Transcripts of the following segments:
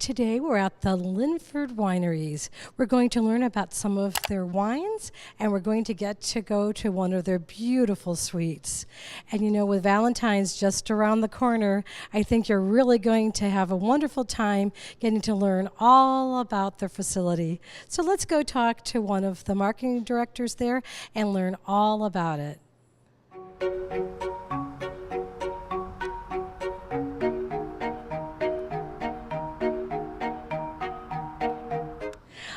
today we're at the Lynfred Wineries. We're going to learn about some of their wines, and we're going to get to go to one of their beautiful suites. And you know, with Valentine's just around the corner, I think you're really going to have a wonderful time getting to learn all about their facility. So let's go talk to one of the marketing directors there and learn all about it.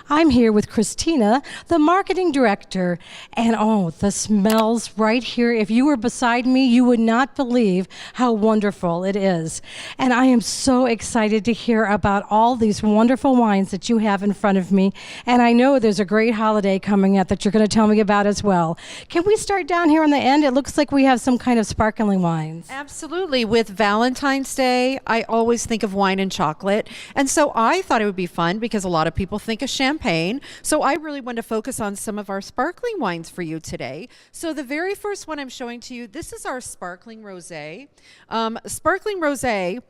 I'm here with Christina, the marketing director, and oh, the smells right here. If you were beside me, you would not believe how wonderful it is. And I am so excited to hear about all these wonderful wines that you have in front of me. And I know there's a great holiday coming up that you're going to tell me about as well. Can we start down here on the end? It looks like we have some kind of sparkling wines. Absolutely. With Valentine's Day, I always think of wine and chocolate. And so I thought it would be fun because a lot of people think of champagne. So I really want to focus on some of our sparkling wines for you today. So the very first one I'm showing to you, this is our sparkling rosé. Sparkling rosé,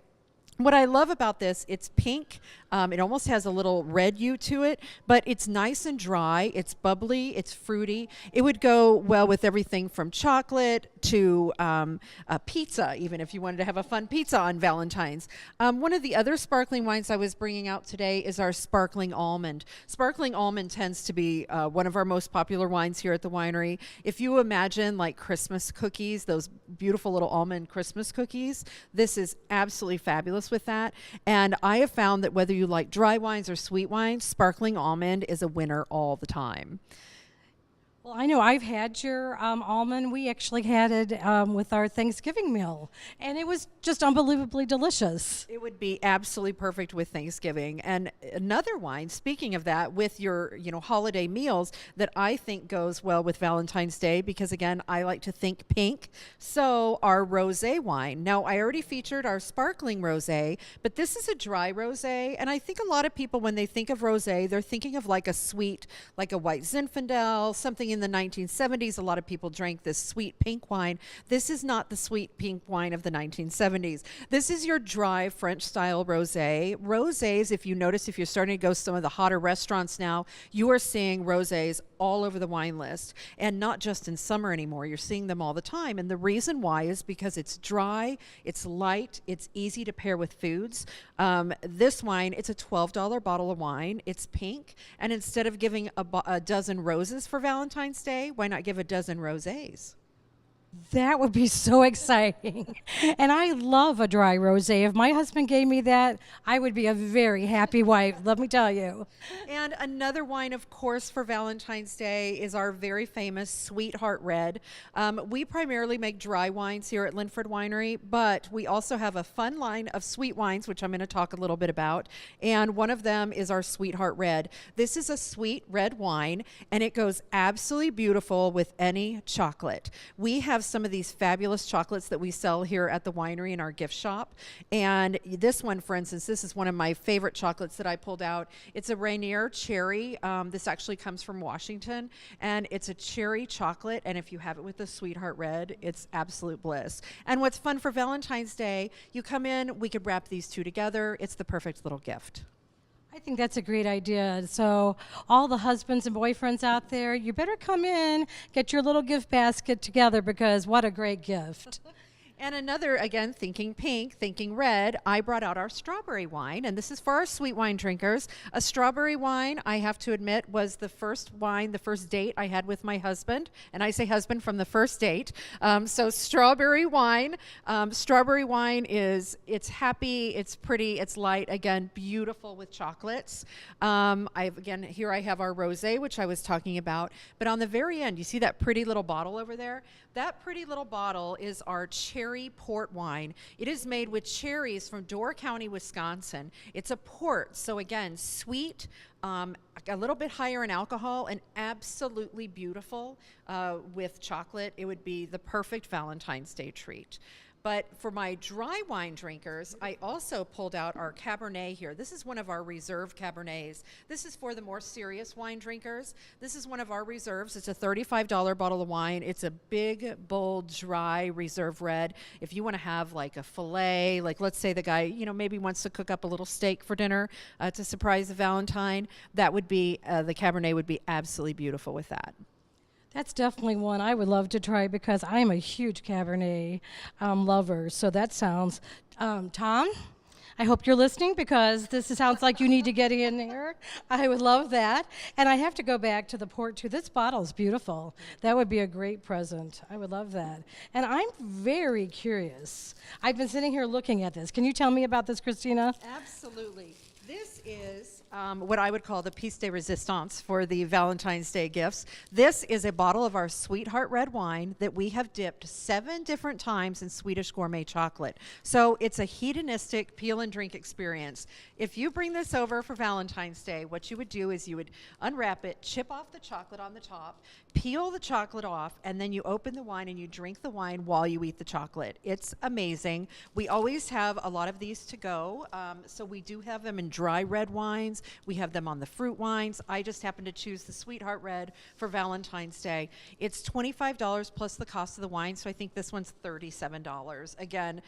what I love about this, it's pink. It almost has a little red hue to it, but it's nice and dry. It's bubbly. It's fruity. It would go well with everything from chocolate to a pizza, even if you wanted to have a fun pizza on Valentine's. One of the other sparkling wines I was bringing out today is our sparkling almond. Sparkling almond tends to be one of our most popular wines here at the winery. If you imagine like Christmas cookies, those beautiful little almond Christmas cookies, this is absolutely fabulous with that. And I have found that whether you like dry wines or sweet wines, sparkling almond is a winner all the time. Well, I know I've had your almond. We actually had it with our Thanksgiving meal, and it was just unbelievably delicious. It would be absolutely perfect with Thanksgiving. And another wine, speaking of that, with your holiday meals that I think goes well with Valentine's Day, because again, I like to think pink. So our rosé wine. Now, I already featured our sparkling rosé, but this is a dry rosé, and I think a lot of people, when they think of rosé, they're thinking of like a sweet, like a white Zinfandel, something in the 1970s, a lot of people drank this sweet pink wine. This is not the sweet pink wine of the 1970s. This is your dry French style rosé. Rosés, if you notice, if you're starting to go to some of the hotter restaurants now, you are seeing rosés all over the wine list, and not just in summer anymore. You're seeing them all the time. And the reason why is because it's dry, it's light, it's easy to pair with foods. This wine, it's a $12 bottle of wine. It's pink. And instead of giving a dozen roses for Valentine's Day, why not give a dozen rosés? That would be so exciting. And I love a dry rosé. If my husband gave me that, I would be a very happy wife, let me tell you. And another wine, of course, for Valentine's Day is our very famous Sweetheart Red. We primarily make dry wines here at Lynfred Winery, but we also have a fun line of sweet wines, which I'm going to talk a little bit about. And one of them is our Sweetheart Red. This is a sweet red wine, and it goes absolutely beautiful with any chocolate. We have some of these fabulous chocolates that we sell here at the winery in our gift shop. And this one, for instance, this is one of my favorite chocolates that I pulled out. It's a Rainier cherry. This actually comes from Washington, and it's a cherry chocolate. And if you have it with the Sweetheart Red, it's absolute bliss. And what's fun for Valentine's Day, you come in, we could wrap these two together. It's the perfect little gift. I think that's a great idea. So all the husbands and boyfriends out there, you better come in, get your little gift basket together, because what a great gift. And another, again, thinking pink, thinking red, I brought out our strawberry wine, and this is for our sweet wine drinkers. A strawberry wine, I have to admit, was the first wine, the first date I had with my husband, and I say husband from the first date. So strawberry wine it's happy, it's pretty, it's light, again, beautiful with chocolates. Here I have our rosé, which I was talking about, but on the very end, you see that pretty little bottle over there? That pretty little bottle is our cherry port wine. It is made with cherries from Door County, Wisconsin. It's a port, so again, sweet, a little bit higher in alcohol, and absolutely beautiful with chocolate. It would be the perfect Valentine's Day treat. But for my dry wine drinkers, I also pulled out our Cabernet here. This is one of our reserve Cabernets. This is for the more serious wine drinkers. This is one of our reserves. It's a $35 bottle of wine. It's a big, bold, dry reserve red. If you want to have like a filet, like let's say the guy, maybe wants to cook up a little steak for dinner to surprise the Valentine, that would be, the Cabernet would be absolutely beautiful with that. That's definitely one I would love to try because I'm a huge Cabernet lover. So that sounds, Tom, I hope you're listening because this sounds like you need to get in here. I would love that. And I have to go back to the port too. This bottle is beautiful. That would be a great present. I would love that. And I'm very curious. I've been sitting here looking at this. Can you tell me about this, Christina? Absolutely. This is what I would call the piece de resistance for the Valentine's Day gifts. This is a bottle of our Sweetheart red wine that we have dipped 7 different times in Swedish gourmet chocolate. So it's a hedonistic peel and drink experience. If you bring this over for Valentine's Day, what you would do is you would unwrap it, chip off the chocolate on the top, peel the chocolate off, and then you open the wine and you drink the wine while you eat the chocolate. It's amazing. We always have a lot of these to go. So we do have them in dry red wines. We have them on the fruit wines. I just happen to choose the Sweetheart Red for Valentine's Day. It's $25 plus the cost of the wine, so I think this one's $37. Again,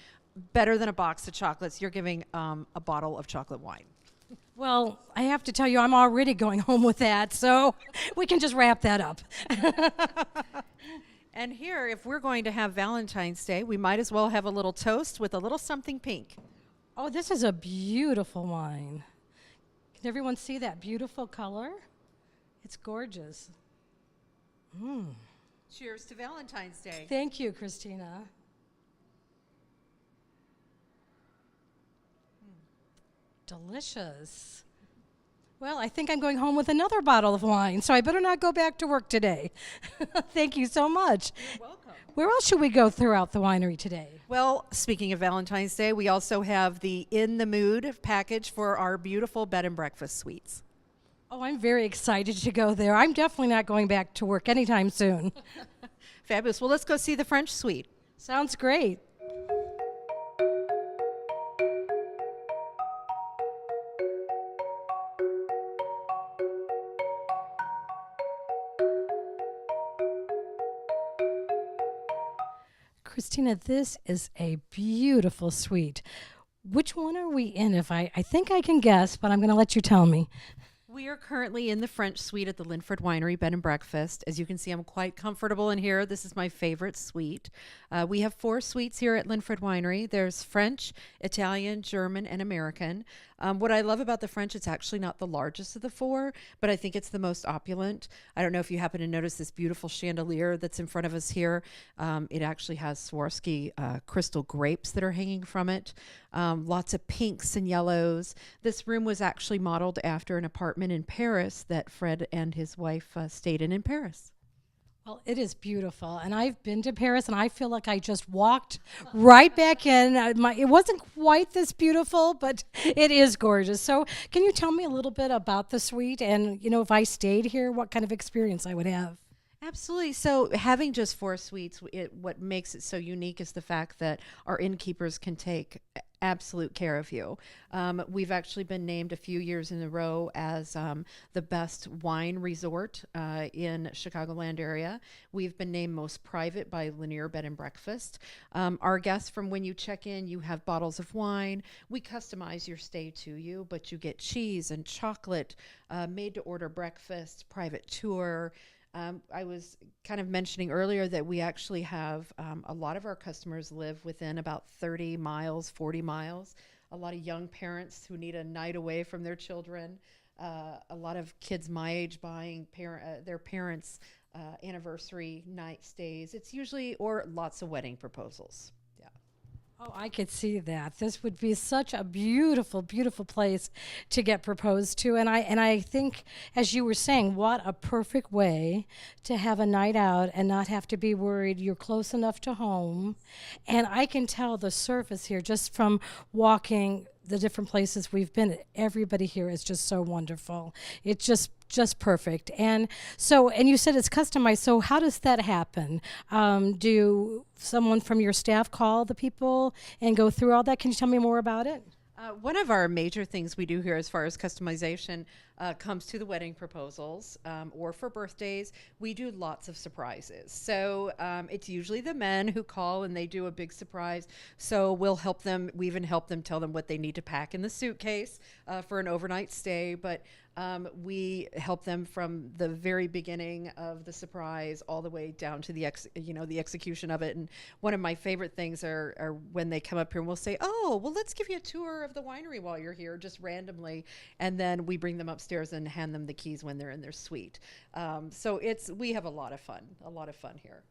better than a box of chocolates. You're giving a bottle of chocolate wine. Well, I have to tell you, I'm already going home with that, so we can just wrap that up. And here, if we're going to have Valentine's Day, we might as well have a little toast with a little something pink. Oh, this is a beautiful wine. Can everyone see that beautiful color? It's gorgeous. Cheers to Valentine's Day. Thank you, Christina. Delicious. Well, I think I'm going home with another bottle of wine, so I better not go back to work today. Thank you so much. You're welcome. Where else should we go throughout the winery today? Well, speaking of Valentine's Day, we also have the In the Mood package for our beautiful bed and breakfast suites. Oh, I'm very excited to go there. I'm definitely not going back to work anytime soon. Fabulous. Well, let's go see the French suite. Sounds great. Christina, this is a beautiful suite. Which one are we in? I think I can guess, but I'm going to let you tell me. We are currently in the French suite at the Lynfred Winery Bed and Breakfast. As you can see, I'm quite comfortable in here. This is my favorite suite. We have 4 suites here at Lynfred Winery. There's French, Italian, German, and American. What I love about the French, it's actually not the largest of the 4, but I think it's the most opulent. I don't know if you happen to notice this beautiful chandelier that's in front of us here. It actually has Swarovski crystal grapes that are hanging from it. Lots of pinks and yellows. This room was actually modeled after an apartment in Paris that Fred and his wife stayed in Paris. Well, it is beautiful, and I've been to Paris, and I feel like I just walked right back in. It wasn't quite this beautiful, but it is gorgeous. So can you tell me a little bit about the suite and, if I stayed here, what kind of experience I would have? Absolutely. So having just 4 suites, what makes it so unique is the fact that our innkeepers can take absolute care of you. We've actually been named a few years in a row as the best wine resort in Chicagoland area. We've been named most private by Lanier Bed and Breakfast. Our guests, from when you check in, you have bottles of wine. We customize your stay to you, but you get cheese and chocolate, made to order breakfast, private tour. I was kind of mentioning earlier that we actually have a lot of our customers live within about 30 miles, 40 miles. A lot of young parents who need a night away from their children. A lot of kids my age buying their parents' anniversary night stays. It's usually, or lots of wedding proposals. Oh, I could see that. This would be such a beautiful, beautiful place to get proposed to. And I think, as you were saying, what a perfect way to have a night out and not have to be worried you're close enough to home. And I can tell the surface here just from walking the different places we've been, everybody here is just so wonderful. It's just perfect. And so, and you said it's customized. So how does that happen? Do someone from your staff call the people and go through all that? Can you tell me more about it? One of our major things we do here as far as customization comes to the wedding proposals or for birthdays. We do lots of surprises. So it's usually the men who call and they do a big surprise. So we'll help them. We even help them tell them what they need to pack in the suitcase for an overnight stay. But we help them from the very beginning of the surprise all the way down to the the execution of it. And one of my favorite things are when they come up here and we'll say, oh, well, let's give you a tour of the winery while you're here, just randomly. And then we bring them upstairs and hand them the keys when they're in their suite. So we have a lot of fun here.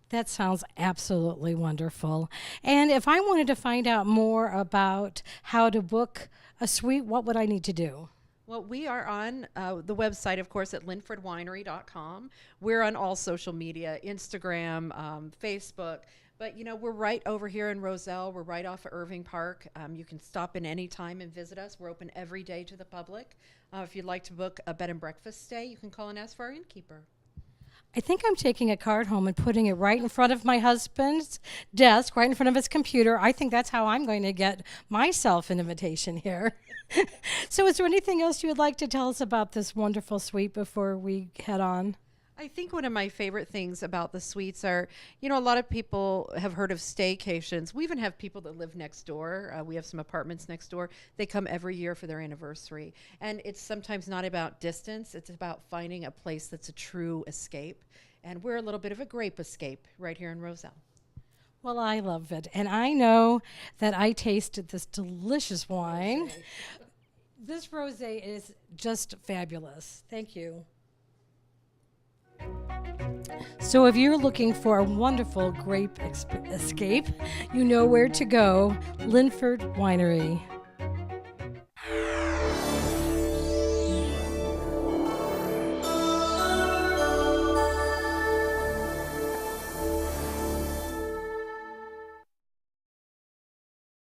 That sounds absolutely wonderful. And if I wanted to find out more about how to book a suite, what would I need to do? Well, we are on the website, of course, at lynfredwinery.com. We're on all social media, Instagram, Facebook. But, we're right over here in Roselle. We're right off of Irving Park. You can stop in any time and visit us. We're open every day to the public. If you'd like to book a bed and breakfast stay, you can call and ask for our innkeeper. I think I'm taking a card home and putting it right in front of my husband's desk, right in front of his computer. I think that's how I'm going to get myself an invitation here. So is there anything else you would like to tell us about this wonderful suite before we head on? I think one of my favorite things about the suites are, a lot of people have heard of staycations. We even have people that live next door. We have some apartments next door. They come every year for their anniversary. And it's sometimes not about distance. It's about finding a place that's a true escape. And we're a little bit of a grape escape right here in Roselle. Well, I love it. And I know that I tasted this delicious wine. This rosé is just fabulous. Thank you. So if you're looking for a wonderful grape escape, you know where to go. Lynfred Winery.